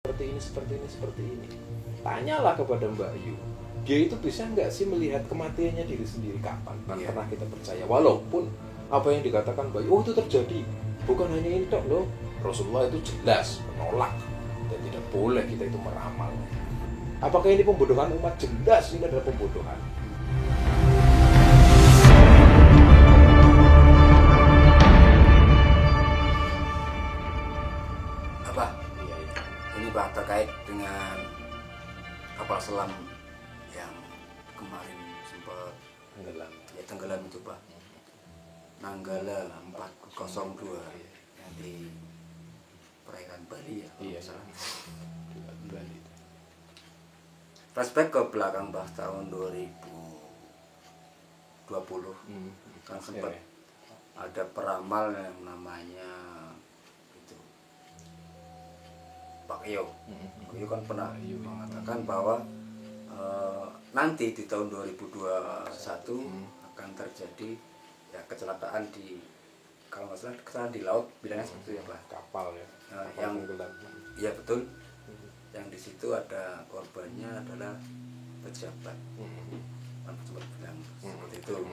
seperti ini. Tanyalah kepada Mbak Yu, dia itu bisa nggak sih melihat kematiannya diri sendiri kapan? Kan pernah kita percaya, walaupun apa yang dikatakan Mbak Yu, oh itu terjadi, bukan hanya ini tok loh. Rasulullah itu jelas menolak dan tidak boleh kita itu meramal. Apakah ini pembodohan umat? Jelas ini adalah pembodohan. Ini Pak terkait dengan kapal selam yang kemarin sempat tenggelam itu Pak, Nanggala 402 yang di perairan Bali ya. Iya. Bali. Flashback ke belakang Pak, tahun 2020 kan sempat ada peramal yang namanya Pak Iyo. Pak Iyo kan pernah mengatakan bahwa nanti di tahun 2021 akan terjadi ya kecelakaan di, kalau nggak salah kecelakaan di laut, bilangnya seperti itu ya Pak. Kapal ya. Yang iya betul. Yang di situ ada korbannya adalah pejabat. Pejabat bilang seperti itu.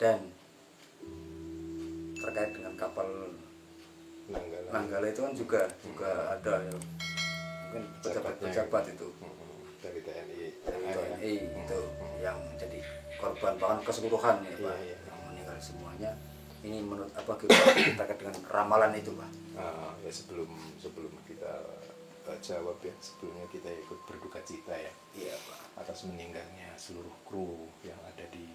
Dan terkait dengan kapal Nanggala itu kan juga ada ya, mungkin pejabat itu dari TNI itu yang jadi korban bahkan keseluruhan ya Pak, yang meninggal semuanya. Ini menurut apa kita terkait dengan ramalan itu Pak? Ya sebelum kita jawab ya, sebelumnya kita ikut berduka cita ya. Iya Pak. Atas meninggalnya seluruh kru yang ada di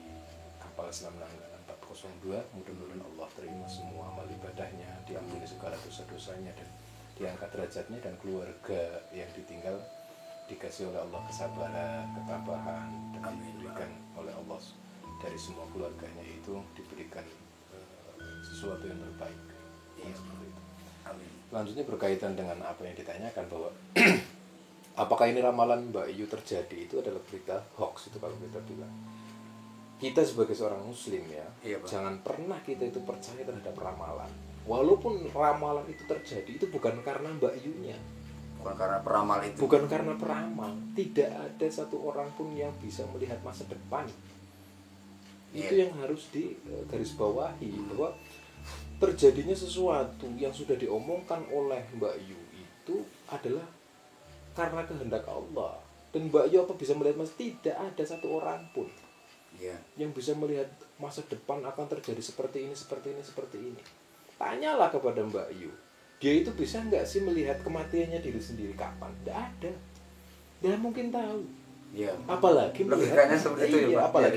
kapal selam Nanggala 402. Mudah-mudahan Allah terima semua amal ibadahnya, diampuni segala dosa-dosanya dan diangkat derajatnya, dan keluarga yang ditinggal dikasih oleh Allah kesabaran, ketabahan, dan diberikan oleh Allah dari semua keluarganya itu diberikan sesuatu yang terbaik. Iya, seperti itu. Amin. Selanjutnya berkaitan dengan apa yang ditanyakan bahwa apakah ini ramalan Mbak Yu terjadi, itu adalah berita hoax itu kalau kita bilang. Kita sebagai seorang muslim ya, jangan pernah kita itu percaya terhadap ramalan. Walaupun ramalan itu terjadi, itu bukan karena Mbak Yunya, bukan karena peramal itu, bukan karena peramal. Tidak ada satu orang pun yang bisa melihat masa depan. Itu yang harus digarisbawahi, bahwa terjadinya sesuatu yang sudah diomongkan oleh Mbak Yu itu adalah karena kehendak Allah. Dan Mbak Yu apa bisa melihat masa? Tidak ada satu orang pun yang bisa melihat masa depan akan terjadi seperti ini. Tanyalah kepada Mbak Yu, dia itu bisa nggak sih melihat kematiannya diri sendiri kapan? Tidak ada. Dia mungkin tahu. Apalagi melihat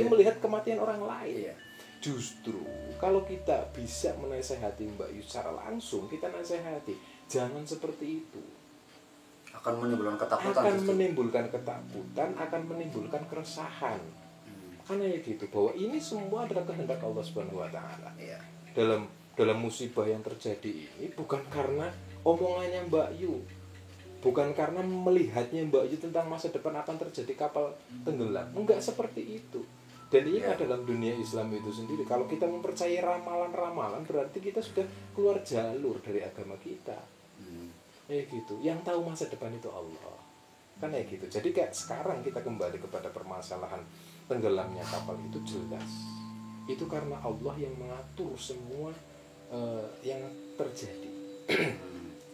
melihat kematian orang lain. Justru kalau kita bisa menasehati Mbak Yu secara langsung, kita nasehati, jangan seperti itu. Akan menimbulkan ketakutan. Akan menimbulkan keresahan. Karena ya gitu, bahwa ini semua adalah kehendak Allah Subhanahu wa taala. Dalam musibah yang terjadi ini bukan karena omongannya Mbak Yu, bukan karena melihatnya Mbak Yu tentang masa depan akan terjadi kapal tenggelam. Enggak seperti itu. Dan ini dalam dunia Islam itu sendiri, kalau kita mempercayai ramalan-ramalan, berarti kita sudah keluar jalur dari agama kita. Gitu. Yang tahu masa depan itu Allah. Kan ya gitu. Jadi kayak sekarang kita kembali kepada permasalahan tenggelamnya kapal, itu jelas itu karena Allah yang mengatur semua yang terjadi.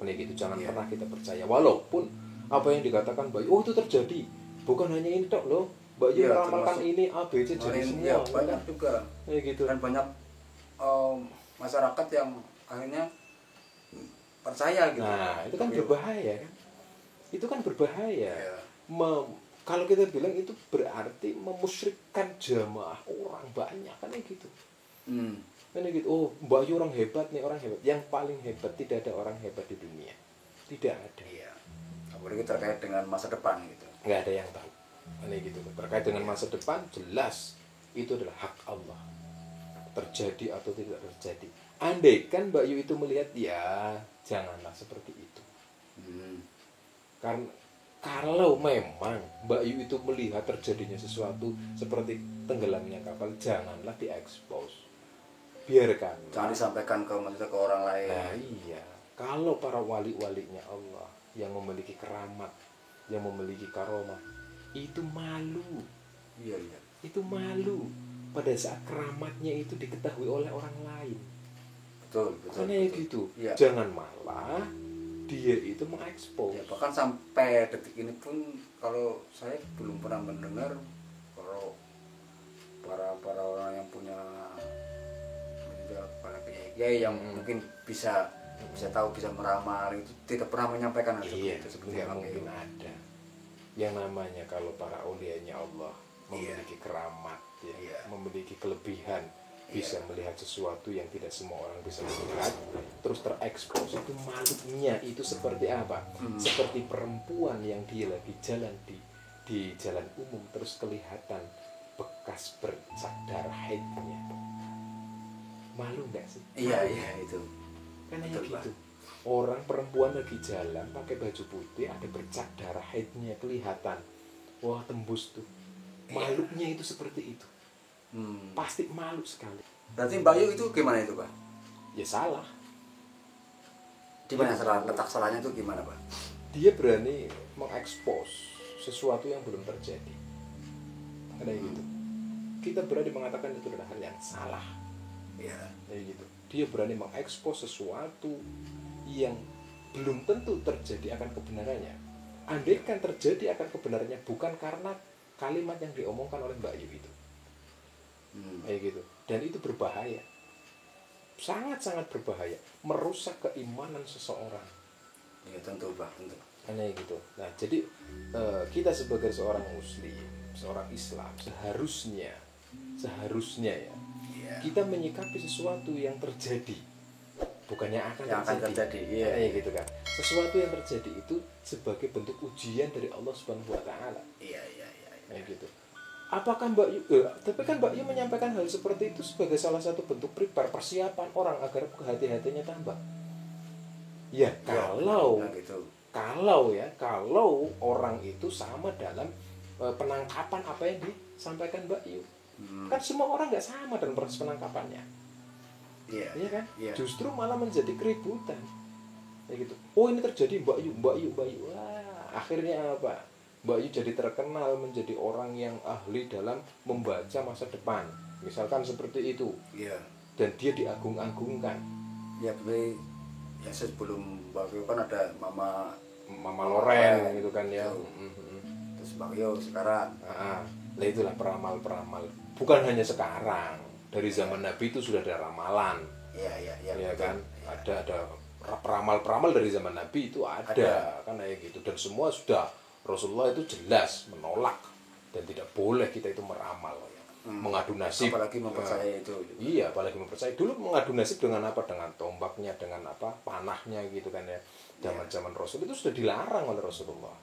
Ini gitu, jangan pernah kita percaya, walaupun apa yang dikatakan Mbak Yu, oh itu terjadi, bukan hanya ini tok loh, Mbak Yu meramalkan ini A B C jadi semua. Banyak juga gitu. Dan banyak masyarakat yang akhirnya percaya gitu. Nah itu kan berbahaya kan, itu kan berbahaya. Kalau kita bilang itu berarti memusyrikkan jamaah orang banyak kan gitu. Kan gitu. Oh, Mbak Yu orang hebat nih, orang hebat. Yang paling hebat, tidak ada orang hebat di dunia. Tidak ada. Apalagi terkait dengan masa depan gitu. Nggak ada yang tahu. Kan gitu. Terkait dengan masa depan jelas itu adalah hak Allah. Terjadi atau tidak terjadi. Andai kan Mbak Yu itu melihat, ya janganlah seperti itu. Karena kalau memang Mbak Yu itu melihat terjadinya sesuatu seperti tenggelamnya kapal, janganlah diekspos. Biarkan. Jangan disampaikan ke orang lain. Nah iya. Kalau para wali-walinya Allah yang memiliki keramat, yang memiliki karomah, itu malu. Iya, iya. Itu malu pada saat keramatnya itu diketahui oleh orang lain. Betul, betul. Karena ya gitu. Iya. Jangan malah dia itu mengekspos. Ya, bahkan sampai detik ini pun kalau saya belum pernah mendengar kalau para orang yang punya para kiai yang mungkin bisa tahu, bisa meramal itu tidak pernah menyampaikan hal Iya, seperti itu. nggak mungkin ada. Yang namanya kalau para aulianya Allah memiliki keramat, ya, memiliki kelebihan, bisa melihat sesuatu yang tidak semua orang bisa melihat, terus terekspos, itu malunya itu seperti apa? Seperti perempuan yang dia lagi jalan di jalan umum terus kelihatan bekas bercak darah haidnya. Malu nggak sih? Iya, iya itu. Karena ya gitu. Orang perempuan lagi jalan pakai baju putih, ada bercak darah haidnya kelihatan. Wah, tembus tuh. Malunya itu seperti itu. Pasti malu sekali. Berarti Mbak Yu itu gimana itu, Pak? Ya salah. Di mana letak salahnya itu gimana, Pak? Dia berani mengekspos sesuatu yang belum terjadi. Karena gitu. Kita berani mengatakan itu adalah hal yang salah. Iya. Kayak gitu. Dia berani mengekspos sesuatu yang belum tentu terjadi akan kebenarannya. Andaikan terjadi akan kebenarannya bukan karena kalimat yang diomongkan oleh Mbak Yu itu. Kayak gitu. Dan itu berbahaya. Sangat-sangat berbahaya. Merusak keimanan seseorang. Ya tentu, Pak, tentu. Karena gitu. Nah, jadi kita sebagai seorang muslim, seorang Islam, seharusnya ya, kita menyikapi sesuatu yang terjadi, bukannya akan terjadi. Iya, gitu kan. Sesuatu yang terjadi itu sebagai bentuk ujian dari Allah Subhanahu wa taala. Iya. Kayak gitu. Apakah Mbak Yu, tapi kan Mbak Yu menyampaikan hal seperti itu sebagai salah satu bentuk prepare, persiapan orang agar kehati-hatinya tambah. Ya, kalau orang itu sama dalam penangkapan apa yang disampaikan Mbak Yu. Kan semua orang nggak sama dalam proses penangkapannya. Iya kan? Justru malah menjadi keributan. Kayak gitu. Oh, ini terjadi Mbak Yu. Wah, akhirnya apa? Mbak Yu jadi terkenal menjadi orang yang ahli dalam membaca masa depan. Misalkan seperti itu. Iya. Dan dia diagung-agungkan. Ya, ya sebelum Mbak Yu kan ada Mama Loren gitu kan ya. Terus Mbak Yu sekarang. Nah, itulah peramal-peramal. Bukan hanya sekarang. Dari zaman Nabi itu sudah ada ramalan. Iya kan? Ada peramal-peramal dari zaman Nabi itu ada. Kan kayak gitu. Dan semua sudah Rasulullah itu jelas menolak dan tidak boleh kita itu meramal, mengadu nasib. Apalagi mempercayai itu. Iya, apalagi mempercayai. Dulu mengadu nasib dengan apa? Dengan tombaknya, dengan apa? Panahnya gitu kan ya. Zaman-zaman Rasul itu sudah dilarang oleh Rasulullah.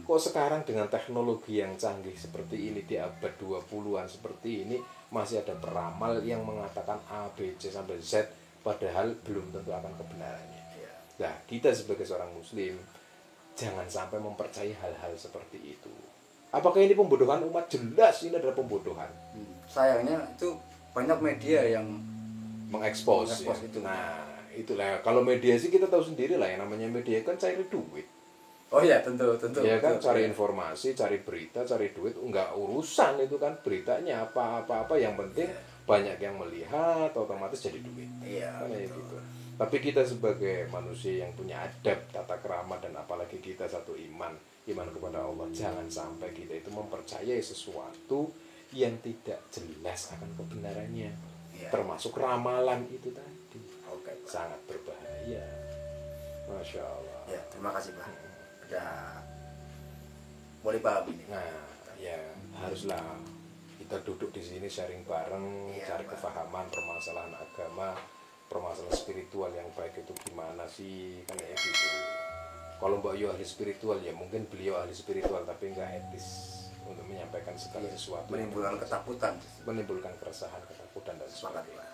Kok sekarang dengan teknologi yang canggih seperti ini di abad 20-an seperti ini masih ada peramal yang mengatakan A, B, C sampai Z padahal belum tentu akan kebenarannya. Nah, kita sebagai seorang muslim jangan sampai mempercayai hal-hal seperti itu. Apakah ini pembodohan umat? Jelas ini adalah pembodohan. Sayangnya itu banyak media yang mengekspos ya. Itu. Nah, itulah kalau media sih kita tahu sendiri lah, yang namanya media kan cari duit. Oh ya, tentu. Ya kan, cari informasi, cari berita, cari duit, enggak urusan itu kan beritanya apa-apa, yang penting banyak yang melihat, otomatis jadi duit. Iya. Kan ya gitu. Tapi kita sebagai manusia yang punya adab, tata krama, dan apalagi kita satu iman kepada Allah, jangan sampai kita itu mempercayai sesuatu yang tidak jelas akan kebenarannya. Termasuk ramalan itu tadi. Sangat berbahaya. Masya Allah. Ya, terima kasih Pak. Udah boleh paham ini. Nah, ya haruslah kita duduk di sini sharing bareng, cari kefahaman permasalahan agama, permasalahan spiritual yang baik itu gimana sih, kan ya gitu. Kalau Mbak Yu ahli spiritual ya mungkin beliau ahli spiritual tapi nggak etis untuk menyampaikan segala sesuatu, menimbulkan ketakutan, menimbulkan keresahan, ketakutan dan sebagainya.